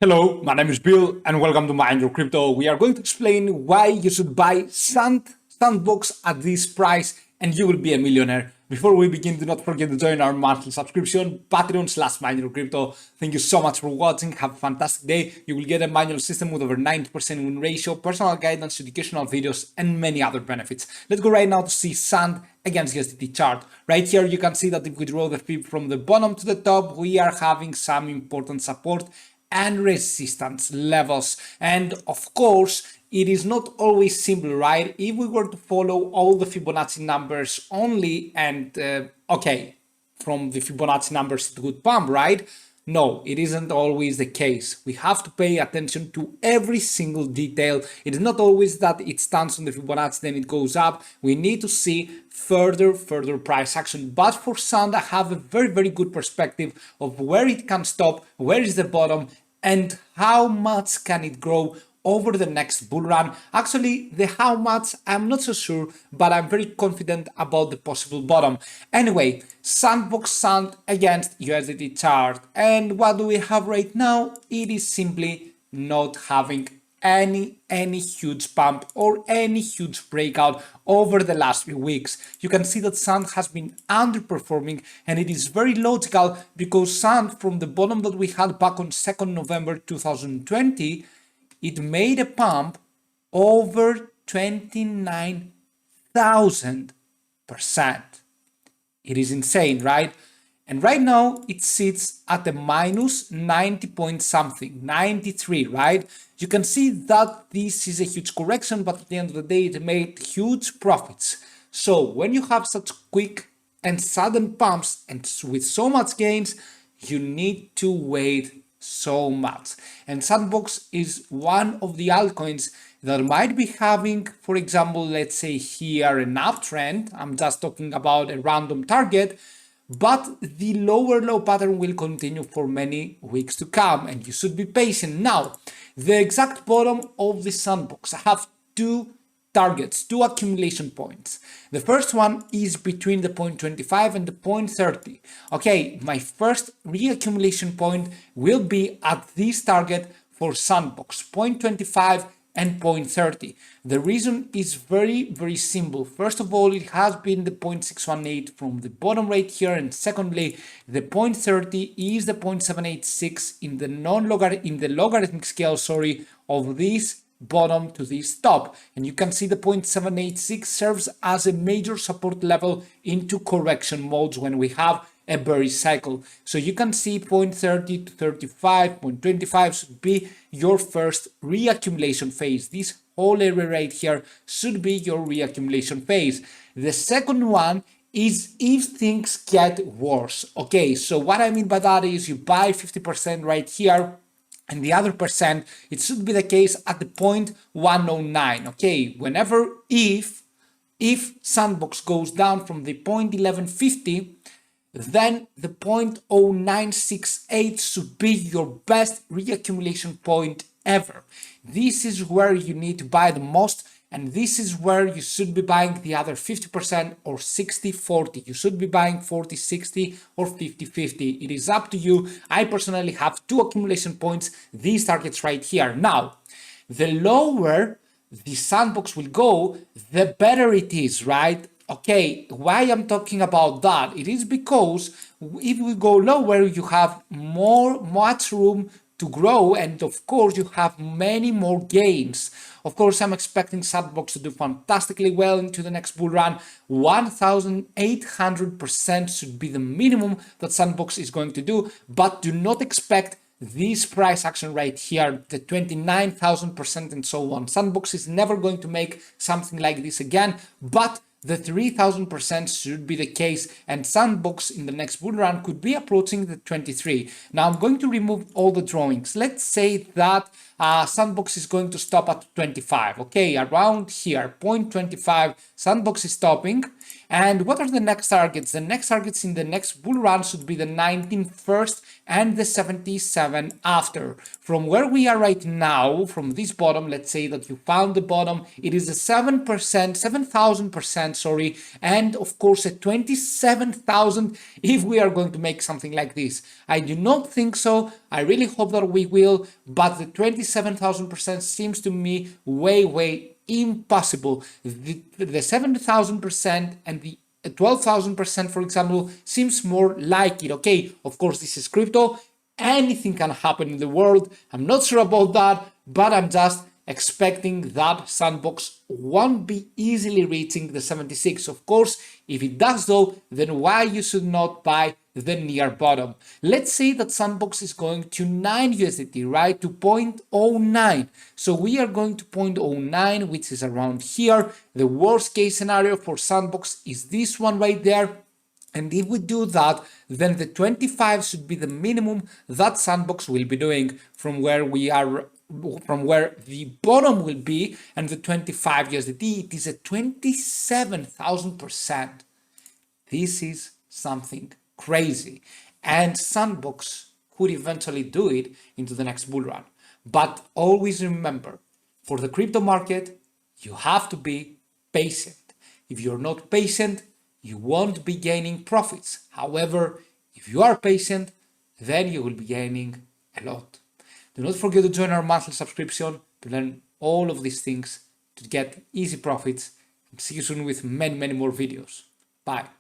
Hello, my name is Bill and welcome to Mind Your Crypto. We are going to explain why you should buy Sandbox at this price and you will be a millionaire. Before we begin, do not forget to join our monthly subscription, Patreon/Mind Your Crypto. Thank you so much for watching. Have a fantastic day. You will get a manual system with over 90% win ratio, personal guidance, educational videos, and many other benefits. Let's go right now to see Sand against USDT chart. Right here, you can see that if we draw the fib from the bottom to the top, we are having some important support and resistance levels. And of course, it is not always simple, right? If we were to follow all the Fibonacci numbers only and from the Fibonacci numbers it would pump, right? No, it isn't always the case. We have to pay attention to every single detail. It is not always that it stands on the Fibonacci, then it goes up. We need to see further price action. But for Sand, I have a very good perspective of where it can stop, where is the bottom, and how much can it grow over the next bull run. Actually, the how much, I'm not so sure, but I'm very confident about the possible bottom. Anyway, Sandbox Sand against USDT chart. And what do we have right now? It is simply not having any huge pump or any huge breakout over the last few weeks. You can see that Sand has been underperforming, and it is very logical because Sand, from the bottom that we had back on 2nd November 2020, it made a pump over 29,000%. It is insane, right? And right now it sits at a minus 90 point something, 93, right? You can see that this is a huge correction, but at the end of the day, it made huge profits. So when you have such quick and sudden pumps and with so much gains, you need to wait so much. And Sandbox is one of the altcoins that might be having, for example, let's say here an uptrend. I'm just talking about a random target, but the lower low pattern will continue for many weeks to come, and you should be patient. Now, the exact bottom of the Sandbox, I have two targets, two accumulation points. The first one is between the 0.25 and the 0.30. Okay, my first reaccumulation point will be at this target for Sandbox, 0.25 and 0.30. The reason is very simple. First of all, it has been the 0.618 from the bottom right here, and secondly, the 0.30 is the 0.786 in the logarithmic scale, of this bottom to this top. And you can see the 0.786 serves as a major support level into correction modes when we have a bearish cycle. So you can see 0.30 to 35, 0.25 should be your first reaccumulation phase. This whole area right here should be your reaccumulation phase. The second one is if things get worse. Okay, so what I mean by that is you buy 50% right here, and the other percent, it should be the case at the 0.109. Okay, whenever if Sandbox goes down from the 0.1150, then the 0.0968 should be your best reaccumulation point ever. This is where you need to buy the most, and this is where you should be buying the other 50% or 60-40. You should be buying 40-60 or 50-50. It is up to you. I personally have two accumulation points, these targets right here. Now, the lower the Sandbox will go, the better it is, right? Okay, why I'm talking about that? It is because if we go lower, you have much room to grow, and of course you have many more gains. Of course, I'm expecting Sandbox to do fantastically well into the next bull run. 1,800% should be the minimum that Sandbox is going to do, but do not expect this price action right here, the 29,000% and so on. Sandbox is never going to make something like this again, but the 3,000% should be the case, and Sandbox in the next bull run could be approaching the 23. Now I'm going to remove all the drawings. Let's say that Sandbox is going to stop at 25. Okay, around here, 0.25, Sandbox is stopping, And what are the next targets? The next targets in the next bull run should be the 19 first and the 77 after. From where we are right now, from this bottom, let's say that you found the bottom, it is a 7%, 7,000%, sorry, and of course a 27,000 if we are going to make something like this. I do not think so. I really hope that we will, but the 27,000% seems to me way impossible. The 7,000% and the 12,000%, for example, seems more like it. Okay, of course, this is crypto. Anything can happen in the world. I'm not sure about that, but I'm just expecting that Sandbox won't be easily reaching the 76. Of course, if it does though, then why you should not buy the near bottom? Let's say that Sandbox is going to 9 USDT, right? To 0.09. So we are going to 0.09, which is around here. The worst case scenario for Sandbox is this one right there. And if we do that, then the 25 should be the minimum that Sandbox will be doing from where we are, from where the bottom will be, and the 25 USDT, it is a 27,000%. This is something crazy. And Sandbox could eventually do it into the next bull run. But always remember, for the crypto market, you have to be patient. If you're not patient, you won't be gaining profits. However, if you are patient, then you will be gaining a lot. Do not forget to join our monthly subscription to learn all of these things, to get easy profits, and see you soon with many more videos. Bye.